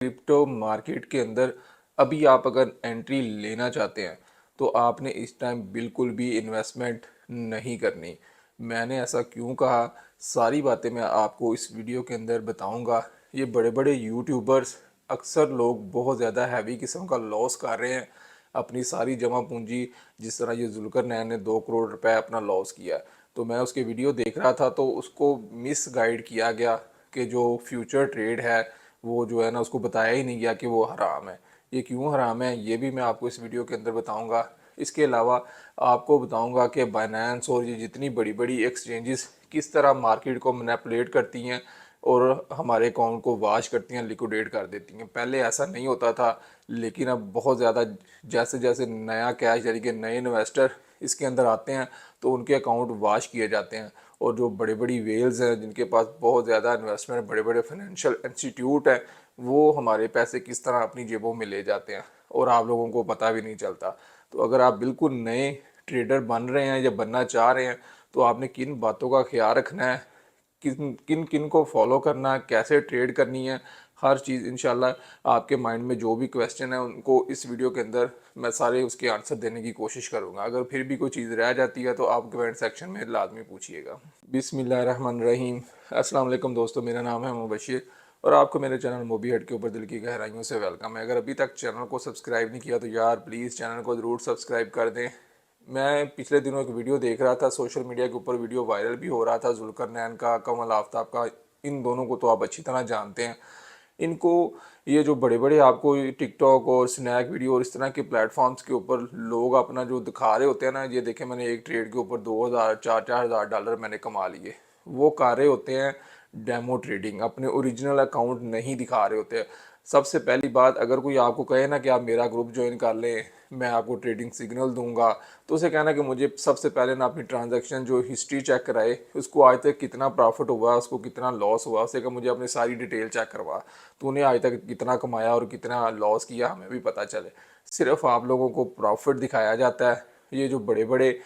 Crypto market के अंदर अभी आप अगर एंट्री लेना चाहते हैं तो आपने इस टाइम बिल्कुल भी इन्वेस्टमेंट नहीं करनी। मैंने ऐसा क्यों कहा, सारी बातें मैं आपको इस वीडियो के अंदर बताऊंगा। ये बड़े बड़े यूट्यूबर्स, अक्सर लोग बहुत ज़्यादा हैवी किस्म का लॉस कर रहे हैं अपनी सारी जमा पूंजी। जिस तरह ये जुल्करनैन ने 2 करोड़ रुपए अपना लॉस किया, तो मैं उसके वीडियो देख रहा था तो उसको मिस गाइड किया गया कि जो फ्यूचर ट्रेड है वो जो है ना, उसको बताया ही नहीं गया कि वो हराम है। ये क्यों हराम है ये भी मैं आपको इस वीडियो के अंदर बताऊंगा। इसके अलावा आपको बताऊंगा कि बाइनेंस और ये जितनी बड़ी बड़ी एक्सचेंजेस किस तरह मार्केट को मैनिपुलेट करती हैं और हमारे अकाउंट को वाश करती हैं, लिक्विडेट कर देती हैं। पहले ऐसा नहीं होता था, लेकिन अब बहुत ज़्यादा जैसे जैसे नया कैश यानी कि नए इन्वेस्टर इसके अंदर आते हैं तो उनके अकाउंट वाश किए जाते हैं। और जो बड़ी बड़ी वेल्स हैं जिनके पास बहुत ज़्यादा इन्वेस्टमेंट, बड़े बड़े फाइनेंशियल इंस्टीट्यूट हैं, वो हमारे पैसे किस तरह अपनी जेबों में ले जाते हैं और आप लोगों को पता भी नहीं चलता। तो अगर आप बिल्कुल नए ट्रेडर बन रहे हैं या बनना चाह रहे हैं तो आपने किन बातों का ख्याल रखना है, किन किन किन को फॉलो करना है, कैसे ट्रेड करनी है, हर चीज़ इंशाल्लाह आपके माइंड में जो भी क्वेश्चन है उनको इस वीडियो के अंदर मैं सारे उसके आंसर देने की कोशिश करूंगा। अगर फिर भी कोई चीज़ रह जाती है तो आप कमेंट सेक्शन में लाजमी पूछिएगा। बिस्मिल्लाहिर्रहमानिर्रहीम। अस्सलाम वालेकुम दोस्तों, मेरा नाम है मुबशिर और आपको मेरे चैनल मोबी हट के ऊपर दिल की गहराइयों से वेलकम है। अगर अभी तक चैनल को सब्सक्राइब नहीं किया तो यार प्लीज़ चैनल को ज़रूर सब्सक्राइब कर दें। मैं पिछले दिनों एक वीडियो देख रहा था, सोशल मीडिया के ऊपर वीडियो वायरल भी हो रहा था, जुल्करनैन का, कमल आफ्ताब का। इन दोनों को तो आप अच्छी तरह जानते हैं। इनको ये जो बड़े बड़े आपको टिकटॉक और स्नैक वीडियो और इस तरह के प्लेटफॉर्म्स के ऊपर लोग अपना जो दिखा रहे होते हैं ना, ये देखें मैंने एक ट्रेड के ऊपर 2,000 4-4 हज़ार डॉलर मैंने कमा लिए, वो कर रहे होते हैं डेमो ट्रेडिंग। अपने ओरिजिनल अकाउंट नहीं दिखा रहे होते हैं। सबसे पहली बात, अगर कोई आपको कहे ना कि आप मेरा ग्रुप ज्वाइन कर लें, मैं आपको ट्रेडिंग सिग्नल दूंगा, तो उसे कहना कि मुझे सबसे पहले ना अपनी ट्रांजैक्शन जो हिस्ट्री चेक कराए, उसको आज तक कितना प्रॉफिट हुआ, उसको कितना लॉस हुआ, उसे कहा मुझे अपनी सारी डिटेल चेक करवा, तूने आज तक कितना कमाया और कितना लॉस किया हमें भी पता चले। सिर्फ आप लोगों को प्रॉफिट दिखाया जाता है। ये जो बड़े बड़े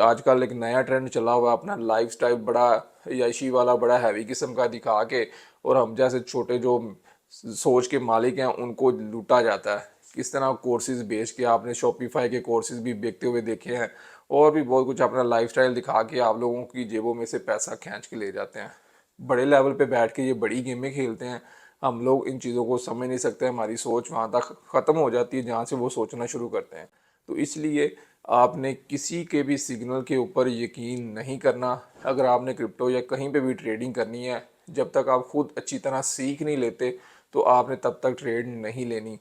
आजकल एक नया ट्रेंड चला हुआ है, अपना लाइफ स्टाइल बड़ा याशी वाला, बड़ा हैवी किस्म का दिखा के, और हम जैसे छोटे जो सोच के मालिक हैं उनको लूटा जाता है। किस तरह कोर्सेज बेच के, आपने शॉपिफाई के कोर्सेज भी बेचते हुए देखे हैं, और भी बहुत कुछ अपना लाइफस्टाइल दिखा के आप लोगों की जेबों में से पैसा खींच के ले जाते हैं। बड़े लेवल पे बैठ के ये बड़ी गेमें खेलते हैं। हम लोग इन चीज़ों को समझ नहीं सकते, हमारी सोच वहाँ तक ख़त्म हो जाती है जहाँ से वो सोचना शुरू करते हैं। तो इसलिए आपने किसी के भी सिग्नल के ऊपर यकीन नहीं करना। अगर आपने क्रिप्टो या कहीं पे भी ट्रेडिंग करनी है, जब तक आप खुद अच्छी तरह सीख नहीं लेते तो आपने तब तक ट्रेड नहीं लेनी।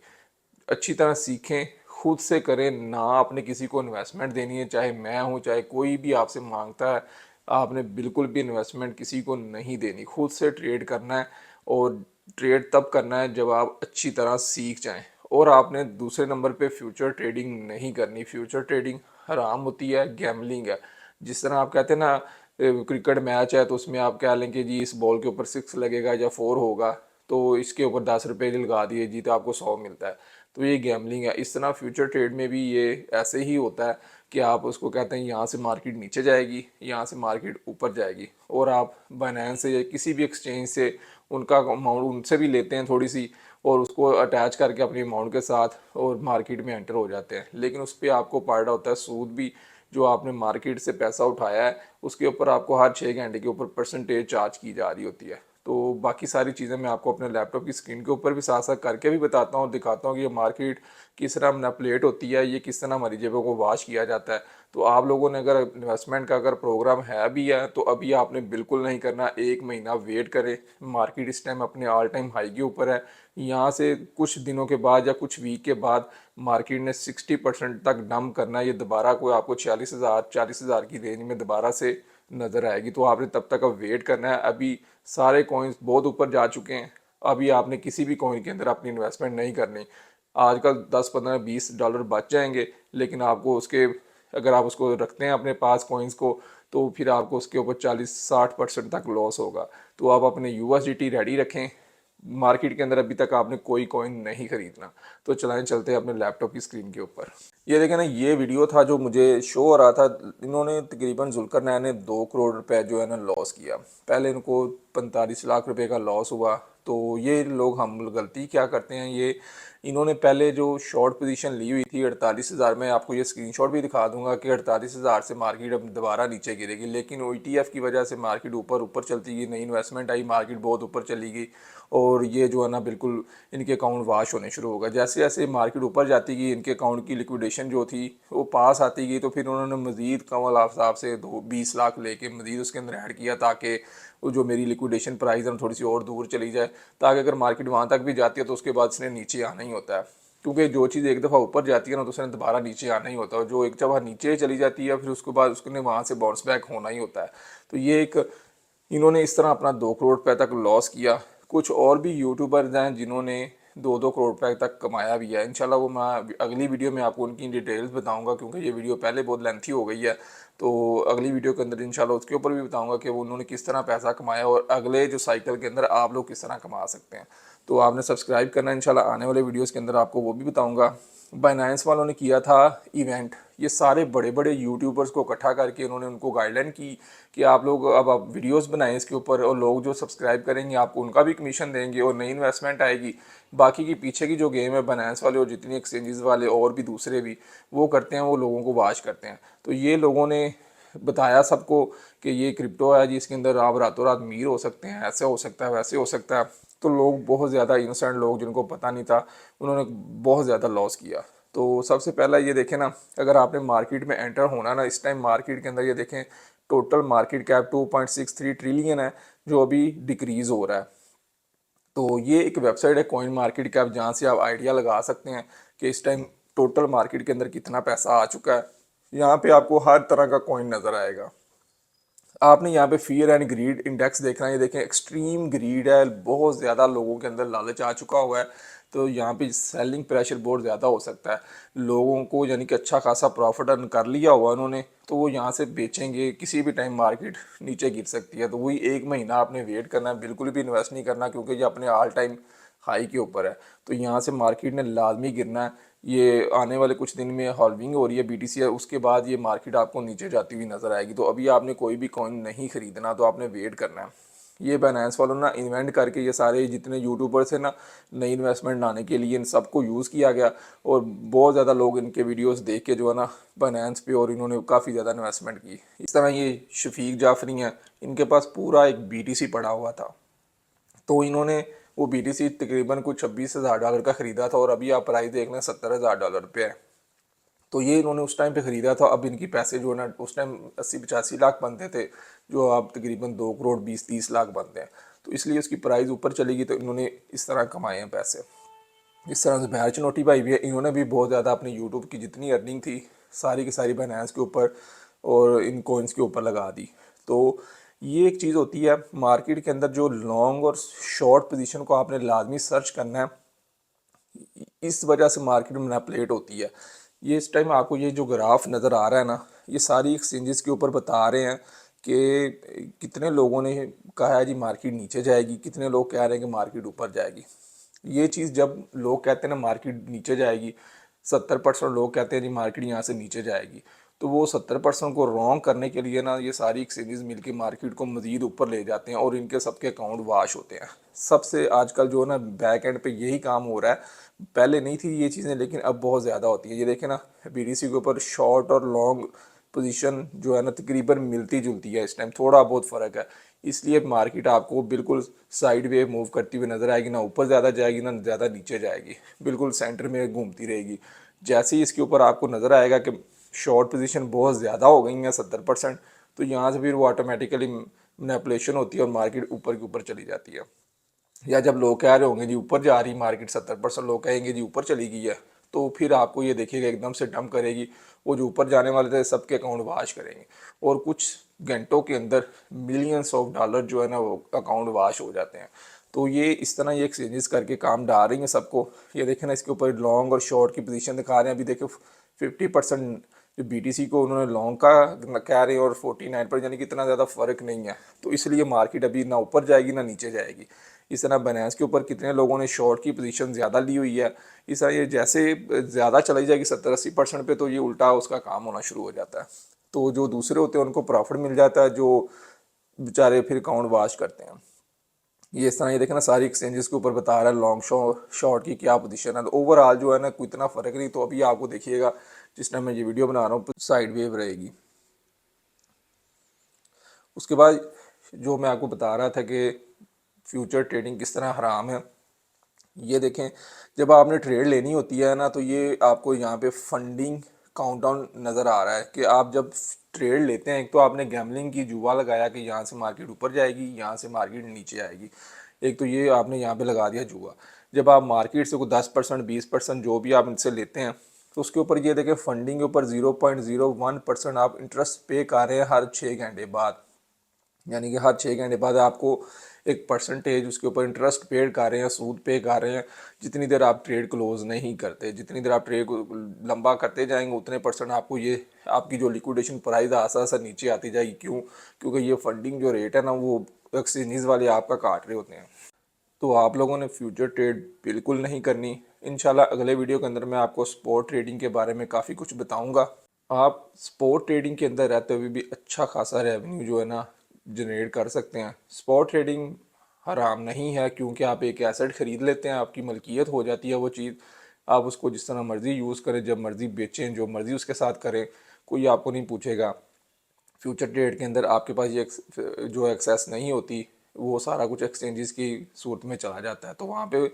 अच्छी तरह सीखें, खुद से करें, ना आपने किसी को इन्वेस्टमेंट देनी है। चाहे मैं हूँ, चाहे कोई भी आपसे मांगता है, आपने बिल्कुल भी इन्वेस्टमेंट किसी को नहीं देनी। खुद से ट्रेड करना है, और ट्रेड तब करना है जब आप अच्छी तरह सीख जाएं। और आपने दूसरे नंबर पे फ्यूचर ट्रेडिंग नहीं करनी। फ्यूचर ट्रेडिंग हराम होती है, गैमलिंग है। जिस तरह आप कहते हैं ना, क्रिकेट मैच है तो उसमें आप कह लें कि जी इस बॉल के ऊपर 6 लगेगा या 4 होगा, तो इसके ऊपर 10 रुपये लगा दिए जी तो आपको 100 मिलता है। तो ये गैमलिंग है। इस तरह फ्यूचर ट्रेड में भी ये ऐसे ही होता है कि आप उसको कहते हैं यहाँ से मार्केट नीचे जाएगी, यहाँ से मार्केट ऊपर जाएगी, और आप बाइनेंस से या किसी भी एक्सचेंज से उनका अमाउंट उनसे भी लेते हैं थोड़ी सी, और उसको अटैच करके अपनी अमाउंट के साथ और मार्केट में एंटर हो जाते हैं। लेकिन उस पर आपको पड़ रहा होता है सूद भी। जो आपने मार्केट से पैसा उठाया है उसके ऊपर आपको हर 6 घंटे के ऊपर परसेंटेज चार्ज की जा रही होती है। तो बाकी सारी चीज़ें मैं आपको अपने लैपटॉप की स्क्रीन के ऊपर भी साथ साथ करके भी बताता हूँ और दिखाता हूँ कि ये मार्केट किस तरह मैनिपुलेट होती है, ये किस तरह हमारी जेबों को वाश किया जाता है। तो आप लोगों ने अगर इन्वेस्टमेंट का अगर प्रोग्राम है भी है तो अभी आपने बिल्कुल नहीं करना। 1 महीना वेट करें। मार्केट इस टाइम अपने ऑल टाइम हाई के ऊपर है। यहाँ से कुछ दिनों के बाद या कुछ वीक के बाद मार्केट ने 60% तक डंप करना है। ये दोबारा कोई आपको 40,000 की रेंज में दोबारा से नज़र आएगी। तो आपने तब तक अब वेट करना है। अभी सारे कॉइन्स बहुत ऊपर जा चुके हैं। अभी आपने किसी भी कॉइन के अंदर अपनी इन्वेस्टमेंट नहीं करनी। आजकल 10 15 20 डॉलर बच जाएंगे, लेकिन आपको उसके, अगर आप उसको रखते हैं अपने पास कॉइन्स को, तो फिर आपको उसके ऊपर 40-60% तक लॉस होगा। तो आप अपने यूएसडीटी रेडी रखें। मार्केट के अंदर अभी तक आपने कोई कॉइन नहीं खरीदना। तो चलाएं, चलते हैं अपने लैपटॉप की स्क्रीन के ऊपर। ये देखें ना, ये वीडियो था जो मुझे शो हो रहा था। इन्होंने तकरीबन जुल्करनैन ने 2 करोड़ रुपए जो है ना लॉस किया। पहले इनको 45 लाख रुपए का लॉस हुआ, तो ये लोग हम गलती क्या करते हैं, ये इन्होंने पहले जो शॉर्ट पोजीशन ली हुई थी 48,000 में, आपको ये स्क्रीनशॉट भी दिखा दूंगा कि 48,000 से मार्केट अब दोबारा नीचे गिरेगी, लेकिन ओ की वजह से मार्केट ऊपर ऊपर चलती गई, नई इन्वेस्टमेंट आई, मार्केट बहुत ऊपर चली गई और ये जो है ना बिल्कुल इनके अकाउंट वाश होने शुरू हो गए। जैसे जैसे मार्केट ऊपर जाती गई इनके अकाउंट की लिक्विडेशन जो थी वो पास आती गई, तो फिर उन्होंने मज़ीद कमल आफ्ताब से 20 लाख लेके मज़ीद उसके अंदर ऐड किया ताकि वो जो मेरी लिक्विडेशन प्राइस है थोड़ी सी और दूर चली जाए, ताकि अगर मार्केट वहाँ तक भी जाती है तो उसके बाद इसने नीचे आना ही होता है, क्योंकि जो चीज़ एक दफ़ा ऊपर जाती है ना तो उसने दोबारा नीचे आना ही होता है, और जो एक दफ़ा नीचे चली जाती है फिर उसके बाद उसने वहाँ से बाउंस बैक होना ही होता है। तो ये एक इन्होंने इस तरह अपना 2 करोड़ रुपए तक लॉस किया। कुछ और भी यूट्यूबर्स हैं जिन्होंने 2-2 करोड़ रुपए तक कमाया भी है। इंशाल्लाह वो मैं अगली वीडियो में आपको उनकी डिटेल्स बताऊंगा, क्योंकि ये वीडियो पहले बहुत लेंथी हो गई है, तो अगली वीडियो के अंदर इंशाल्लाह उसके ऊपर भी बताऊंगा कि वो उन्होंने किस तरह पैसा कमाया और अगले जो साइकिल के अंदर आप लोग किस तरह कमा सकते हैं। तो आपने सब्सक्राइब करना है, इंशाल्लाह आने वाले वीडियोज़ के अंदर आपको वो भी बताऊँगा। बाइनेंस वालों ने किया था इवेंट, ये सारे बड़े बड़े यूट्यूबर्स को इकट्ठा करके उन्होंने उनको गाइडलाइन की कि आप लोग अब आप वीडियोस बनाएं इसके ऊपर, और लोग जो सब्सक्राइब करेंगे आपको उनका भी कमीशन देंगे और नई इन्वेस्टमेंट आएगी। बाकी की पीछे की जो गेम है बाइनेंस वाले और जितनी एक्सचेंजेस वाले और भी दूसरे भी वो करते हैं, वो लोगों को वाश करते हैं। तो ये लोगों ने बताया सबको कि ये क्रिप्टो है जी, इसके अंदर आप रातों रात अमीर हो सकते हैं, ऐसे हो सकता है वैसे हो सकता है। तो लोग बहुत ज़्यादा इनोसेंट लोग जिनको पता नहीं था उन्होंने बहुत ज़्यादा लॉस किया। तो सबसे पहला ये देखें ना, अगर आपने मार्केट में एंटर होना ना इस टाइम मार्केट के अंदर, ये देखें टोटल मार्केट कैप 2.63 ट्रिलियन है जो अभी डिक्रीज़ हो रहा है। तो ये एक वेबसाइट है कॉइन मार्केट कैप, जहाँ से आप आइडिया लगा सकते हैं कि इस टाइम टोटल मार्केट के अंदर कितना पैसा आ चुका है। यहाँ पे आपको हर तरह का कॉइन नज़र आएगा। आपने यहाँ पे फियर एंड ग्रीड इंडेक्स देखना है, ये देखें एक्सट्रीम ग्रीड है, बहुत ज़्यादा लोगों के अंदर लालच आ चुका हुआ है। तो यहाँ पे सेलिंग प्रेशर बहुत ज़्यादा हो सकता है लोगों को, यानी कि अच्छा खासा प्रॉफिट अर्न कर लिया हुआ उन्होंने, तो वो यहाँ से बेचेंगे, किसी भी टाइम मार्केट नीचे गिर सकती है। तो वही एक महीना आपने वेट करना है, बिल्कुल भी इन्वेस्ट नहीं करना, क्योंकि ये अपने ऑल टाइम हाई के ऊपर है। तो यहाँ से मार्केट ने लाजमी गिरना है। ये आने वाले कुछ दिन में हॉल्विंग हो रही है बीटीसी है, उसके बाद ये मार्केट आपको नीचे जाती हुई नज़र आएगी। तो अभी आपने कोई भी कॉइन नहीं खरीदना, तो आपने वेट करना है। ये बाइनेंस वालों ना इन्वेंट करके ये सारे जितने यूट्यूबर्स हैं ना, नई इन्वेस्टमेंट लाने के लिए इन सबको यूज़ किया गया, और बहुत ज़्यादा लोग इनके वीडियोस देख के जो है ना बाइनेंस पे, और इन्होंने काफ़ी ज़्यादा इन्वेस्टमेंट की। इस तरह ये शफीक जाफरी हैं, इनके पास पूरा एक बीटीसी पड़ा हुआ था, तो इन्होंने वो बीटीसी तकरीबन कुछ $26,000 का ख़रीदा था, और अभी आप प्राइस देख लें $70,000 पे है। तो ये इन्होंने उस टाइम पे ख़रीदा था। अब इनकी पैसे जो है ना, उस टाइम 80-85 लाख बनते थे, जो अब तकरीबन 2 करोड़ 20-30 लाख बनते हैं। तो इसलिए उसकी प्राइस ऊपर चलेगी, तो इन्होंने इस तरह कमाए हैं पैसे। इस तरह से बहर चनोटी भाई भी है, इन्होंने भी बहुत ज़्यादा अपने यूट्यूब की जितनी अर्निंग थी सारी की सारी बाइनेंस के ऊपर और इन कोइंस के ऊपर लगा दी। तो ये एक चीज़ होती है मार्केट के अंदर, जो लॉन्ग और शॉर्ट पोजीशन को आपने लाजमी सर्च करना है। इस वजह से मार्केट में मैनिपुलेट होती है। ये इस टाइम आपको ये जो ग्राफ नज़र आ रहा है ना, ये सारी एक्सचेंजेस के ऊपर बता रहे हैं कि कितने लोगों ने कहा है जी मार्केट नीचे जाएगी, कितने लोग कह रहे हैं कि मार्केट ऊपर जाएगी। ये चीज़ जब लोग कहते हैं ना मार्केट नीचे जाएगी, 70% लोग कहते हैं जी मार्केट यहाँ से नीचे जाएगी, तो वो 70% को रॉन्ग करने के लिए ना ये सारी एक्सचेंजेस मिलके मार्केट को मज़ीद ऊपर ले जाते हैं, और इनके सबके अकाउंट वाश होते हैं। सबसे आजकल जो है ना बैक एंड पे यही काम हो रहा है। पहले नहीं थी ये चीज़ें, लेकिन अब बहुत ज़्यादा होती है। ये देखें ना, बीडीसी के ऊपर शॉर्ट और लॉन्ग पोजीशन जो है ना तकरीबन मिलती जुलती है, इस टाइम थोड़ा बहुत फ़र्क है। इसलिए मार्केट आपको बिल्कुल साइड वे मूव करती हुई नज़र आएगी, ना ऊपर ज़्यादा जाएगी ना ज़्यादा नीचे जाएगी, बिल्कुल सेंटर में घूमती रहेगी। जैसे ही इसके ऊपर आपको नज़र आएगा कि शॉर्ट पोजीशन बहुत ज़्यादा हो गई हैं 70%, तो यहाँ से फिर वो ऑटोमेटिकली मैनिपुलेशन होती है और मार्केट ऊपर के ऊपर चली जाती है। या जब लोग कह रहे होंगे जी ऊपर जा रही मार्केट, 70% लोग कहेंगे जी ऊपर चली गई है, तो फिर आपको ये देखिएगा एकदम से डंप करेगी। वो जो ऊपर जाने वाले थे सबके अकाउंट वाश करेंगे, और कुछ घंटों के अंदर मिलियंस ऑफ डॉलर जो है ना वो अकाउंट वाश हो जाते हैं। तो ये इस तरह ये एक्सचेंजेस करके काम डाल रही हैं सबको। ये देखें ना, इसके ऊपर लॉन्ग और शॉर्ट की पोजीशन दिखा रहे हैं। अभी देखो 50% जो बीटीसी को उन्होंने लॉन्ग का कह रहे हैं और 49 पर, यानी कि इतना ज़्यादा फ़र्क नहीं है। तो इसलिए मार्केट अभी ना ऊपर जाएगी ना नीचे जाएगी। इस तरह बाइनेंस के ऊपर कितने लोगों ने शॉर्ट की पोजीशन ज़्यादा ली हुई है, इस तरह ये जैसे ज़्यादा चलाई जाएगी 70-80% पे, तो ये उल्टा उसका काम होना शुरू हो जाता है। तो जो दूसरे होते हैं उनको प्रॉफिट मिल जाता है, जो बेचारे फिर अकाउंट वाश करते हैं। ये इस तरह ये देखें ना, सारी एक्सचेंजेस के ऊपर बता रहा है लॉन्ग शॉर्ट की क्या पोजीशन है। तो ओवरऑल जो है ना कोई इतना फ़र्क नहीं। तो अभी आपको देखिएगा जिस टाइम मैं ये वीडियो बना रहा हूँ साइड वेव रहेगी। उसके बाद जो मैं आपको बता रहा था कि फ्यूचर ट्रेडिंग किस तरह हराम है, ये देखें जब आपने ट्रेड लेनी होती है ना तो ये आपको यहाँ पे फंडिंग काउंटडाउन नज़र आ रहा है कि आप जब ट्रेड लेते हैं, एक तो आपने गैमलिंग की जुआ लगाया कि यहाँ से मार्केट ऊपर जाएगी, यहाँ से मार्केट नीचे आएगी। एक तो ये आपने यहाँ पे लगा दिया जुआ। जब आप मार्केट से कोई 10% 20% जो भी आप इनसे लेते हैं तो उसके ऊपर ये देखें फंडिंग के ऊपर 0.01% आप इंटरेस्ट पे कर रहे हैं हर 6 घंटे बाद। यानी कि हर 6 घंटे बाद आपको एक परसेंटेज उसके ऊपर इंटरेस्ट पेड कर रहे हैं, सूद पे कर रहे हैं। जितनी देर आप ट्रेड क्लोज नहीं करते, जितनी देर आप ट्रेड को लंबा करते जाएंगे उतने परसेंट आपको ये आपकी जो लिक्विडेशन प्राइस आसा आसा नीचे आती जाएगी। क्यों? क्योंकि ये फंडिंग जो रेट है ना वो एक्सचेंजेस वाले आपका काट रहे होते हैं। तो आप लोगों ने फ्यूचर ट्रेड बिल्कुल नहीं करनी। इंशाल्लाह अगले वीडियो के अंदर मैं आपको स्पॉट ट्रेडिंग के बारे में काफ़ी कुछ बताऊंगा। आप स्पॉट ट्रेडिंग के अंदर रहते हुए भी अच्छा खासा रेवेन्यू जो है ना जनरेट कर सकते हैं। स्पॉट ट्रेडिंग हराम नहीं है क्योंकि आप एक एसेट ख़रीद लेते हैं, आपकी मलकियत हो जाती है वो चीज़। आप उसको जिस तरह मर्ज़ी यूज़ करें, जब मर्ज़ी बेचें, जो मर्ज़ी उसके साथ करें, कोई आपको नहीं पूछेगा। फ्यूचर ट्रेड के अंदर आपके पास ये जो एक्सेस नहीं होती, वो सारा कुछ एक्सचेंजेस की सूरत में चला जाता है। तो वहाँ पे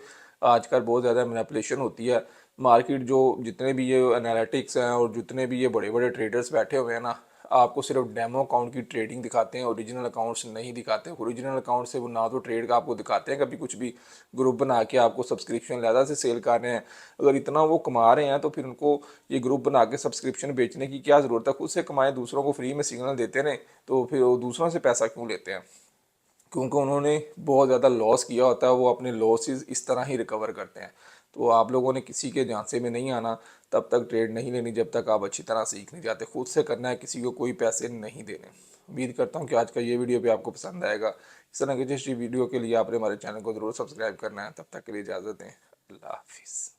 आजकल बहुत ज़्यादा मैनिपुलेशन होती है। मार्केट जो जितने भी ये एनालिटिक्स हैं और जितने भी ये बड़े बड़े ट्रेडर्स बैठे हुए हैं ना, आपको सिर्फ डेमो अकाउंट की ट्रेडिंग दिखाते हैं, ओरिजिनल अकाउंट्स नहीं दिखाते। ओरिजिनल अकाउंट से वो ना तो ट्रेड का आपको दिखाते हैं कभी कुछ भी, ग्रुप बना के आपको सब्सक्रिप्शन ज़्यादा से सेल कर रहे हैं। अगर इतना वो कमा रहे हैं तो फिर उनको ये ग्रुप बना के सब्सक्रिप्शन बेचने की क्या ज़रूरत है? खुद से कमाएं, दूसरों को फ्री में सिग्नल देते रहें। तो फिर वो दूसरों से पैसा क्यों लेते हैं? क्योंकि उन्होंने बहुत ज़्यादा लॉस किया होता है, वो अपने लॉसेस इस तरह ही रिकवर करते हैं। तो आप लोगों ने किसी के झांसे में नहीं आना, तब तक ट्रेड नहीं लेनी जब तक आप अच्छी तरह सीख नहीं जाते। खुद से करना है, किसी को कोई पैसे नहीं देने। उम्मीद करता हूँ कि आज का ये वीडियो भी आपको पसंद आएगा। इस तरह के जिस वीडियो के लिए आपने हमारे चैनल को ज़रूर सब्सक्राइब करना है। तब तक के लिए इजाज़त दें। अल्लाह हाफिज़।